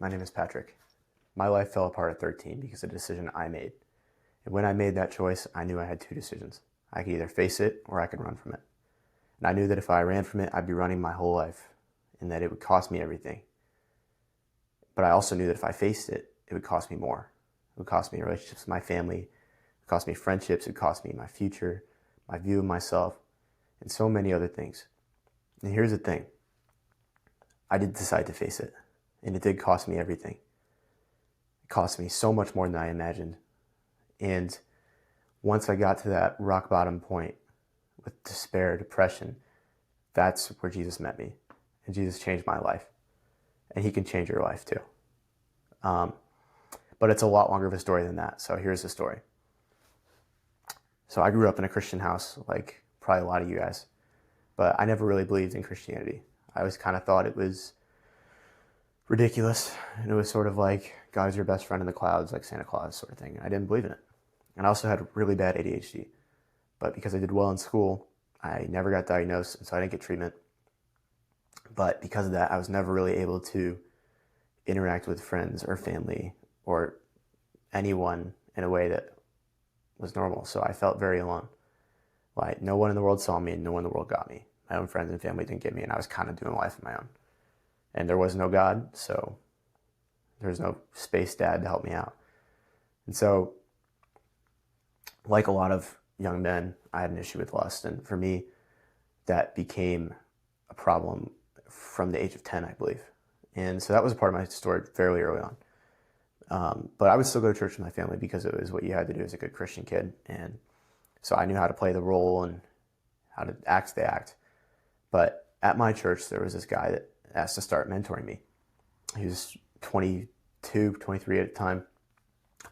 My name is Patrick. My life fell apart at 13 because of a decision I made. And when I made that choice, I knew I had two decisions. I could either face it or I could run from it. And I knew that if I ran from it, I'd be running my whole life and that it would cost me everything. But I also knew that if I faced it, it would cost me more. It would cost me relationships with my family. It would cost me friendships. It would cost me my future, my view of myself, and so many other things. And here's the thing. I did decide to face it, and it did cost me everything. It cost me so much more than I imagined. And once I got to that rock bottom point with despair, depression, that's where Jesus met me. And Jesus changed my life. And he can change your life too. But it's a lot longer of a story than that. So here's the story. So I grew up in a Christian house, like probably a lot of you guys. But I never really believed in Christianity. I always kind of thought it was ridiculous. And it was sort of like, God is your best friend in the clouds, like Santa Claus sort of thing. I didn't believe in it. And I also had really bad ADHD. But because I did well in school, I never got diagnosed, and so I didn't get treatment. But because of that, I was never really able to interact with friends or family or anyone in a way that was normal. So I felt very alone. Like no one in the world saw me and no one in the world got me. My own friends and family didn't get me, and I was kind of doing life on my own. And there was no God, so there was no space dad to help me out. And so, like a lot of young men, I had an issue with lust. And for me, that became a problem from the age of 10, I believe. And so that was a part of my story fairly early on. But I would still go to church with my family because it was what you had to do as a good Christian kid. And so I knew how to play the role and how to act the act. But at my church, there was this guy that asked to start mentoring me. He was 22, 23 at the time.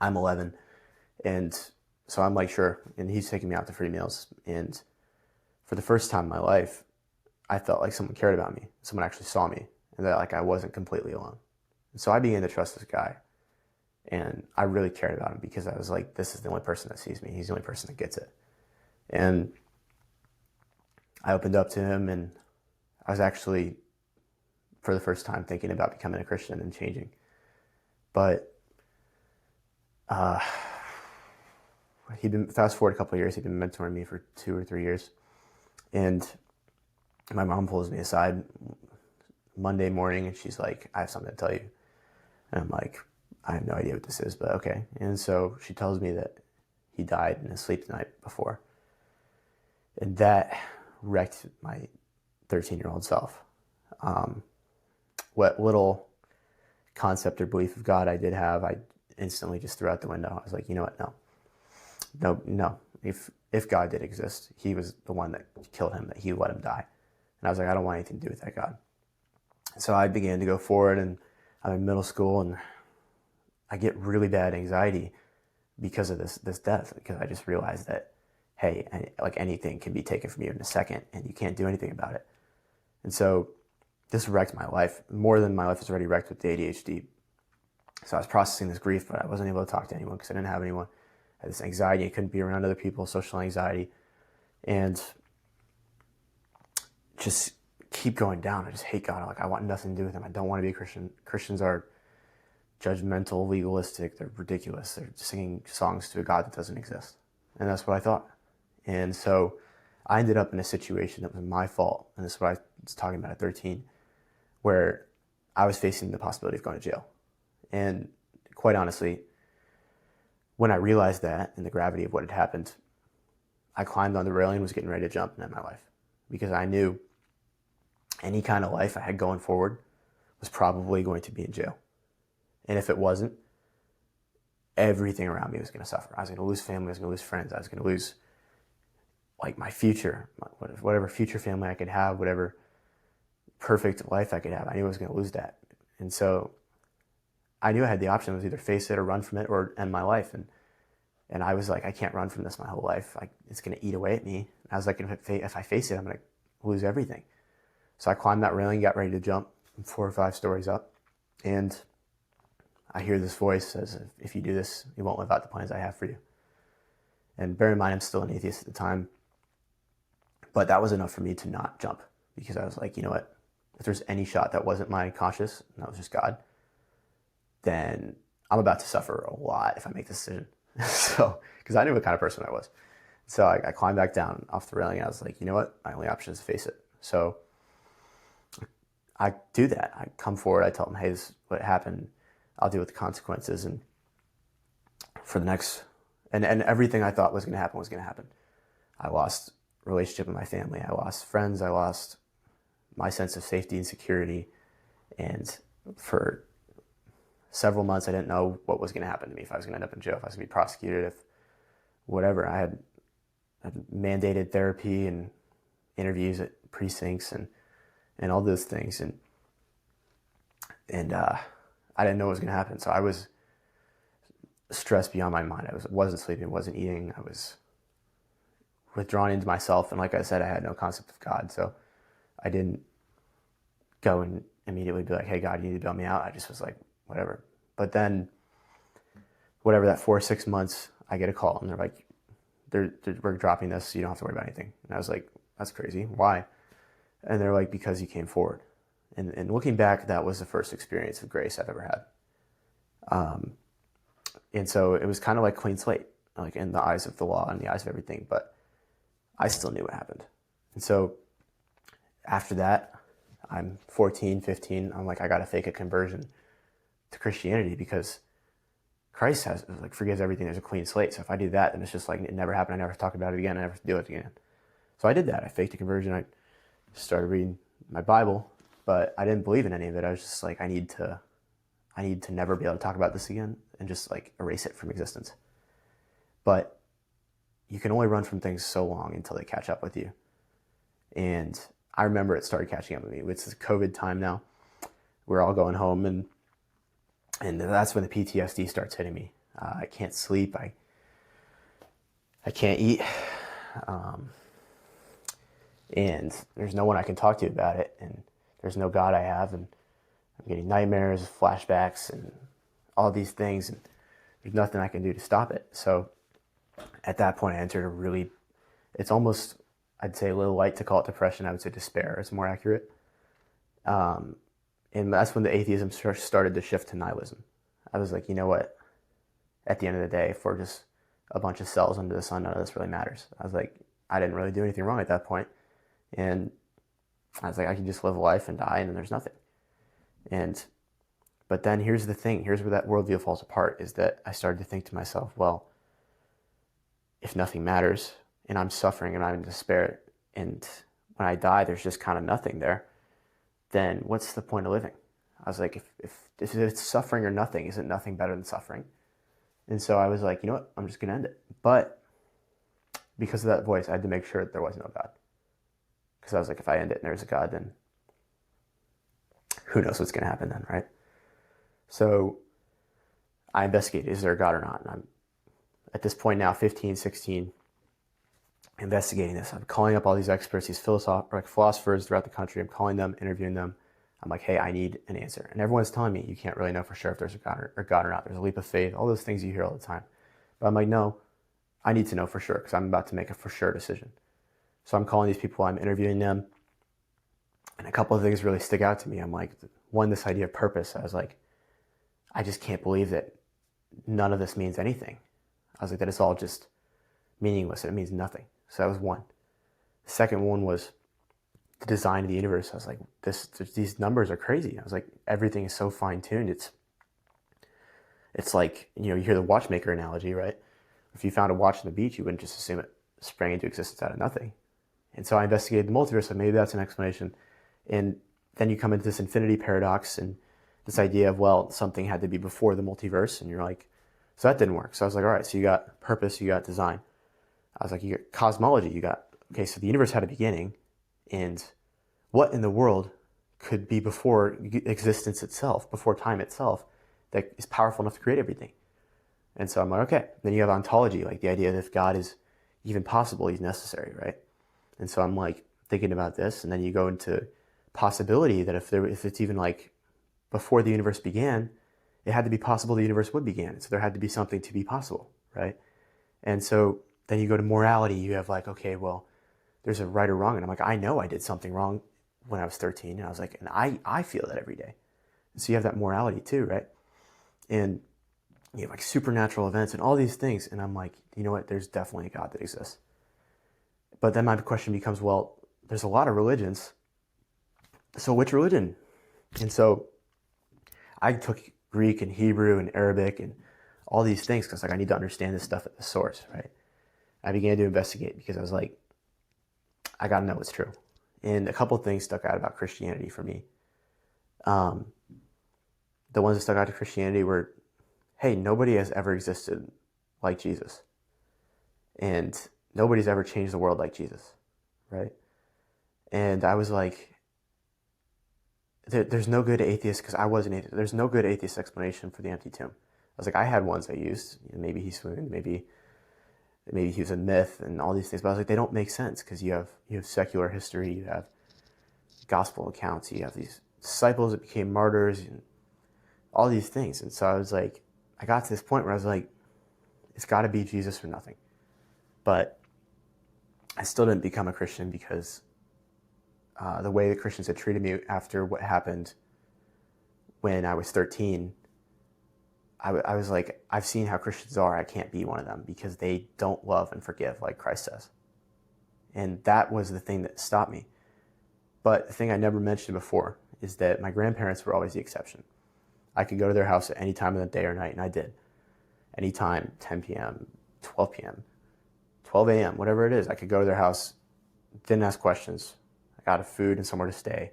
I'm 11. And so I'm like, sure. And he's taking me out to free meals. And for the first time in my life, I felt like someone cared about me. Someone actually saw me, and that like I wasn't completely alone. And so I began to trust this guy. And I really cared about him because I was like, this is the only person that sees me. He's the only person that gets it. And I opened up to him, and I was actually, for the first time, thinking about becoming a Christian and changing. But he'd been, fast forward a couple of years, he'd been mentoring me for 2 or 3 years. And my mom pulls me aside Monday morning, and she's like, I have something to tell you. And I'm like, I have no idea what this is, but okay. And so she tells me that he died in his sleep the night before. And that wrecked my 13-year-old self. What little concept or belief of God I did have, I instantly just threw out the window. I was like, you know what? No. If God did exist, he was the one that killed him, that he let him die. And I was like, I don't want anything to do with that God. So I began to go forward, and I'm in middle school, and I get really bad anxiety because of this death, because I just realized that, hey, like anything can be taken from you in a second, and you can't do anything about it. And so this wrecked my life more than my life was already wrecked with the ADHD. So I was processing this grief, but I wasn't able to talk to anyone because I didn't have anyone. I had this anxiety. I couldn't be around other people, social anxiety, and just keep going down. I just hate God. Like I want nothing to do with him. I don't want to be a Christian. Christians are judgmental, legalistic. They're ridiculous. They're singing songs to a God that doesn't exist. And that's what I thought. And so I ended up in a situation that was my fault. And this is what I was talking about at 13, where I was facing the possibility of going to jail. And quite honestly, when I realized that and the gravity of what had happened, I climbed on the railing and was getting ready to jump and end my life, because I knew any kind of life I had going forward was probably going to be in jail. And if it wasn't, everything around me was going to suffer. I was going to lose family. I was going to lose friends. I was going to lose like my future, whatever future family I could have, whatever perfect life I could have. I knew I was going to lose that. And so I knew I had the option. It was either face it or run from it or end my life. And I was like, I can't run from this my whole life. It's going to eat away at me. And I was like, if I face it, I'm going to lose everything. So I climbed that railing, got ready to jump 4 or 5 stories up. And I hear this voice says, if you do this, you won't live out the plans I have for you. And bear in mind, I'm still an atheist at the time. But that was enough for me to not jump, because I was like, you know what? If there's any shot that wasn't my conscious, and that was just God, then I'm about to suffer a lot if I make this decision. So, because I knew what kind of person I was. So I climbed back down off the railing and I was like, you know what? My only option is to face it. So I do that. I come forward. I tell them, hey, this is what happened. I'll deal with the consequences. And for the next, and everything I thought was going to happen was going to happen. I lost relationship with my family. I lost friends. I lost my sense of safety and security. And for several months, I didn't know what was going to happen to me, if I was going to end up in jail, if I was going to be prosecuted, if whatever. I had mandated therapy and interviews at precincts and all those things. And I didn't know what was going to happen. So I was stressed beyond my mind. I wasn't sleeping, wasn't eating. I was withdrawn into myself. And like I said, I had no concept of God. So I didn't go and immediately be like, hey, God, you need to bail me out. I just was like, whatever. But then, whatever, that 4 or 6 months, I get a call and they're like, we're dropping this, so you don't have to worry about anything. And I was like, that's crazy. Why? And they're like, because you came forward. And looking back, that was the first experience of grace I've ever had. And so it was kind of like clean slate, like in the eyes of the law and the eyes of everything, but I still knew what happened. And so after that, I'm 14, 15. I'm like, I got to fake a conversion to Christianity because Christ forgives everything. There's a clean slate. So if I do that, then it's just like it never happened. I never talk about it again. I never do it again. So I did that. I faked a conversion. I started reading my Bible, but I didn't believe in any of it. I was just like, I need to never be able to talk about this again and just like erase it from existence. But you can only run from things so long until they catch up with you. And I remember it started catching up with me. It's COVID time now. We're all going home, and that's when the PTSD starts hitting me. I can't sleep. I can't eat. And there's no one I can talk to about it. And there's no God I have. And I'm getting nightmares, flashbacks, and all these things. And there's nothing I can do to stop it. So at that point, I entered it's almost, I'd say a little light to call it depression. I would say despair is more accurate. And that's when the atheism started to shift to nihilism. I was like, you know what? At the end of the day, if we're just a bunch of cells under the sun, none of this really matters. I was like, I didn't really do anything wrong at that point. And I was like, I can just live life and die, and then there's nothing. But then here's the thing. Here's where that worldview falls apart, is that I started to think to myself, well, if nothing matters, and I'm suffering and I'm in despair, and when I die, there's just kind of nothing there, then what's the point of living? I was like, if it's suffering or nothing, isn't nothing better than suffering? And so I was like, you know what? I'm just going to end it. But because of that voice, I had to make sure that there was no God. Because I was like, if I end it and there's a God, then who knows what's going to happen then, right? So I investigated, is there a God or not? And I'm at this point now, 15, 16, investigating this. I'm calling up all these experts, these philosophers throughout the country. I'm calling them, interviewing them. I'm like, hey, I need an answer. And everyone's telling me you can't really know for sure if there's a God or not. There's a leap of faith, all those things you hear all the time. But I'm like, no, I need to know for sure because I'm about to make a for sure decision. So I'm calling these people, I'm interviewing them. And a couple of things really stick out to me. I'm like, one, this idea of purpose. I was like, I just can't believe that none of this means anything. I was like, that it's all just meaningless. It means nothing. So that was one. The second one was the design of the universe. I was like, these numbers are crazy. I was like, everything is so fine-tuned. It's like, you hear the watchmaker analogy, right? If you found a watch on the beach, you wouldn't just assume it sprang into existence out of nothing. And so I investigated the multiverse, so maybe that's an explanation. And then you come into this infinity paradox and this idea of, well, something had to be before the multiverse, and you're like, so that didn't work. So I was like, all right, so you got purpose, you got design. I was like, you got cosmology, okay, so the universe had a beginning, and what in the world could be before existence itself, before time itself, that is powerful enough to create everything? And so I'm like, okay. Then you have ontology, like the idea that if God is even possible, he's necessary, right? And so I'm like thinking about this, and then you go into possibility that if it's even like before the universe began, it had to be possible the universe would begin. So there had to be something to be possible, right? And so then you go to morality. You have like, okay, well, there's a right or wrong. And I'm like, I know I did something wrong when I was 13. And I was like, and I feel that every day. And so you have that morality too, right? and you have like supernatural events and all these things. And I'm like, you know what? There's definitely a God that exists. But then my question becomes, well, there's a lot of religions. So which religion? And so I took Greek and Hebrew and Arabic and all these things because like I need to understand this stuff at the source, right? I began to investigate because I was like, I got to know what's true. And a couple of things stuck out about Christianity for me. The ones that stuck out to Christianity were, hey, nobody has ever existed like Jesus. And nobody's ever changed the world like Jesus, right? And I was like, there's no good atheist, because I was an atheist, there's no good atheist explanation for the empty tomb. I was like, I had ones I used. Maybe he swooned, maybe he was a myth and all these things. But I was like, they don't make sense because you have secular history, you have gospel accounts, you have these disciples that became martyrs, and all these things. And so I was like, I got to this point where I was like, it's got to be Jesus or nothing. But I still didn't become a Christian because the way the Christians had treated me after what happened when I was 13, I was like, I've seen how Christians are. I can't be one of them because they don't love and forgive like Christ says. And that was the thing that stopped me. But the thing I never mentioned before is that my grandparents were always the exception. I could go to their house at any time of the day or night, and I did. Anytime, 10 p.m., 12 p.m., 12 a.m., whatever it is, I could go to their house, didn't ask questions. I got food and somewhere to stay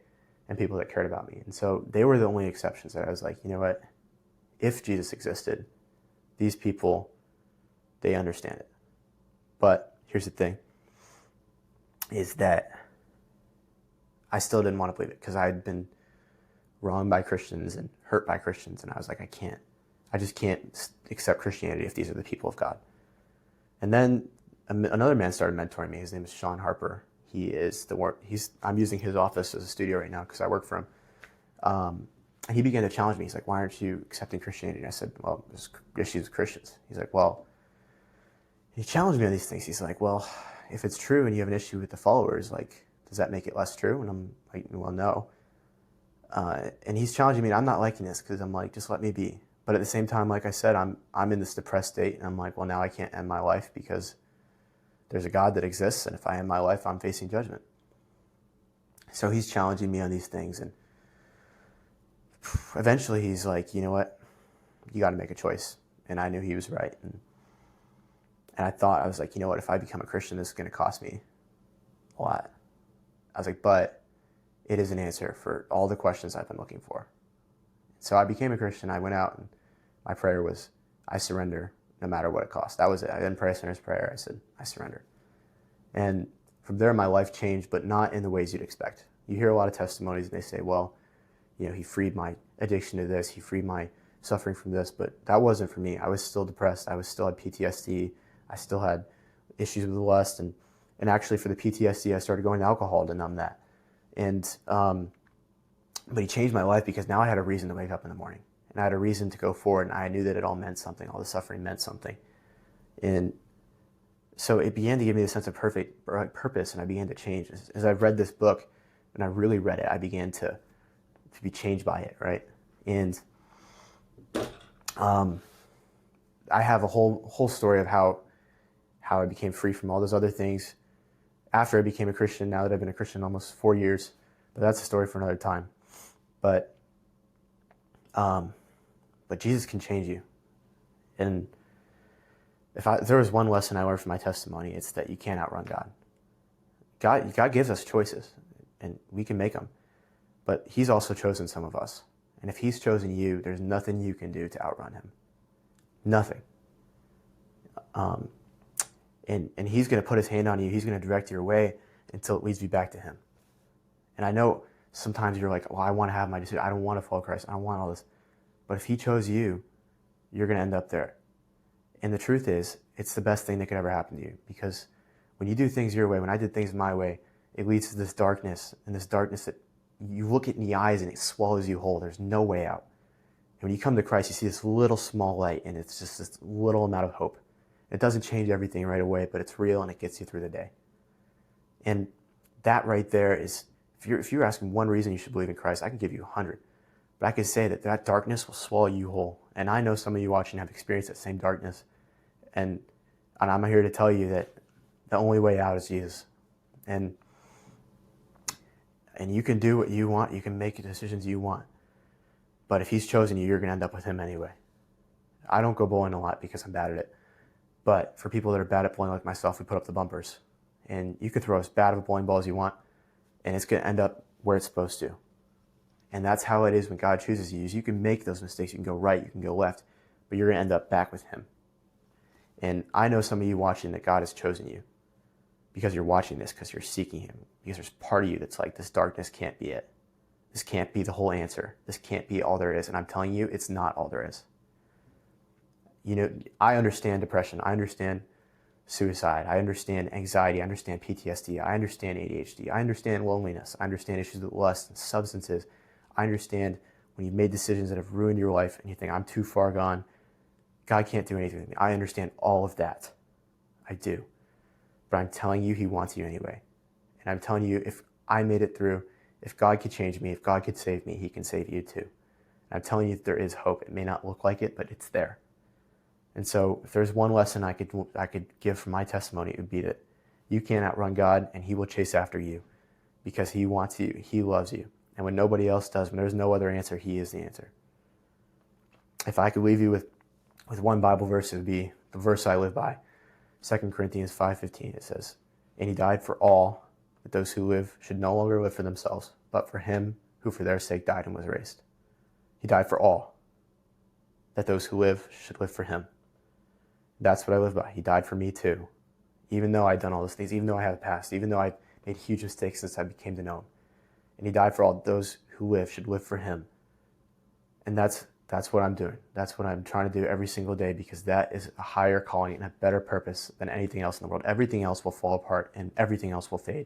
and people that cared about me. And so they were the only exceptions that I was like, you know what? If Jesus existed, these people, they understand it. But here's the thing, is that I still didn't want to believe it because I had been wronged by Christians and hurt by Christians. And I was like, I just can't accept Christianity if these are the people of God. And then another man started mentoring me. His name is Sean Harper. I'm using his office as a studio right now because I work for him. And he began to challenge me. He's like, why aren't you accepting Christianity? And I said, well, there's issues with Christians. He's like, well, he challenged me on these things. He's like, well, if it's true and you have an issue with the followers, like, does that make it less true? And I'm like, well, no. And he's challenging me, and I'm not liking this because I'm like, just let me be. But at the same time, like I said, I'm in this depressed state, and I'm like, well, now I can't end my life because there's a God that exists, and if I end my life, I'm facing judgment. So he's challenging me on these things, and eventually he's like, you know what? You got to make a choice. And I knew he was right. And I was like, you know what? If I become a Christian, this is going to cost me a lot. I was like, but it is an answer for all the questions I've been looking for. So I became a Christian. I went out, and my prayer was, I surrender no matter what it costs. That was it. I didn't pray a sinner's prayer. I said, I surrender. And from there, my life changed, but not in the ways you'd expect. You hear a lot of testimonies, and they say, well, you know, he freed my addiction to this. He freed my suffering from this. But that wasn't for me. I was still depressed. I still had PTSD. I still had issues with lust. And actually for the PTSD, I started going to alcohol to numb that. And but he changed my life because now I had a reason to wake up in the morning. And I had a reason to go forward. And I knew that it all meant something. All the suffering meant something. And so it began to give me a sense of purpose. And I began to change. As I've read this book, and I really read it, I began to be changed by it, right? And I have a whole story of how I became free from all those other things after I became a Christian, now that I've been a Christian almost 4 years. But that's a story for another time. But Jesus can change you. And if there was one lesson I learned from my testimony, it's that you can't outrun God. God gives us choices, and we can make them. But he's also chosen some of us. And if he's chosen you, there's nothing you can do to outrun him. Nothing. And he's going to put his hand on you. He's going to direct your way until it leads you back to him. And I know sometimes you're like, well, I want to have my decision. I don't want to follow Christ. I don't want all this. But if he chose you, you're going to end up there. And the truth is, it's the best thing that could ever happen to you. Because when you do things your way, when I did things my way, it leads to this darkness. And this darkness that you look it in the eyes and it swallows you whole. There's no way out. And when you come to Christ, you see this little small light, and it's just this little amount of hope. It doesn't change everything right away, but it's real and it gets you through the day. And that right there is, if you're asking one reason you should believe in Christ, I can give you 100. But I can say that darkness will swallow you whole, And I know some of you watching have experienced that same darkness. And I'm here to tell you that the only way out is Jesus. And you can do what you want. You can make the decisions you want. But if he's chosen you, you're going to end up with him anyway. I don't go bowling a lot because I'm bad at it. But for people that are bad at bowling like myself, we put up the bumpers. And you can throw as bad of a bowling ball as you want, and it's going to end up where it's supposed to. And that's how it is when God chooses you. You can make those mistakes. You can go right, you can go left, but you're going to end up back with him. And I know some of you watching that God has chosen you because you're watching this, because you're seeking him, because there's part of you that's like, this darkness can't be it. This can't be the whole answer. This can't be all there is. And I'm telling you, it's not all there is. You know, I understand depression. I understand suicide. I understand anxiety. I understand PTSD. I understand ADHD. I understand loneliness. I understand issues with lust and substances. I understand when you've made decisions that have ruined your life and you think, I'm too far gone. God can't do anything with me. I understand all of that. I do. But I'm telling you, he wants you anyway. And I'm telling you, if I made it through, if God could change me, if God could save me, he can save you too. And I'm telling you that there is hope. It may not look like it, but it's there. And so if there's one lesson I could give from my testimony, it would be that you can't outrun God, and he will chase after you because he wants you. He loves you. And when nobody else does, when there's no other answer, he is the answer. If I could leave you with one Bible verse, it would be the verse I live by. 2 Corinthians 5:15, it says, and he died for all, that those who live should no longer live for themselves, but for him who for their sake died and was raised. He died for all, that those who live should live for him. That's what I live by. He died for me too. Even though I'd done all those things, even though I have a past, even though I've made huge mistakes since I became to know him. And he died for all those who live should live for him. And that's what I'm doing. That's what I'm trying to do every single day, because that is a higher calling and a better purpose than anything else in the world. Everything else will fall apart and everything else will fade.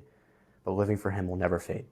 But living for him will never fade.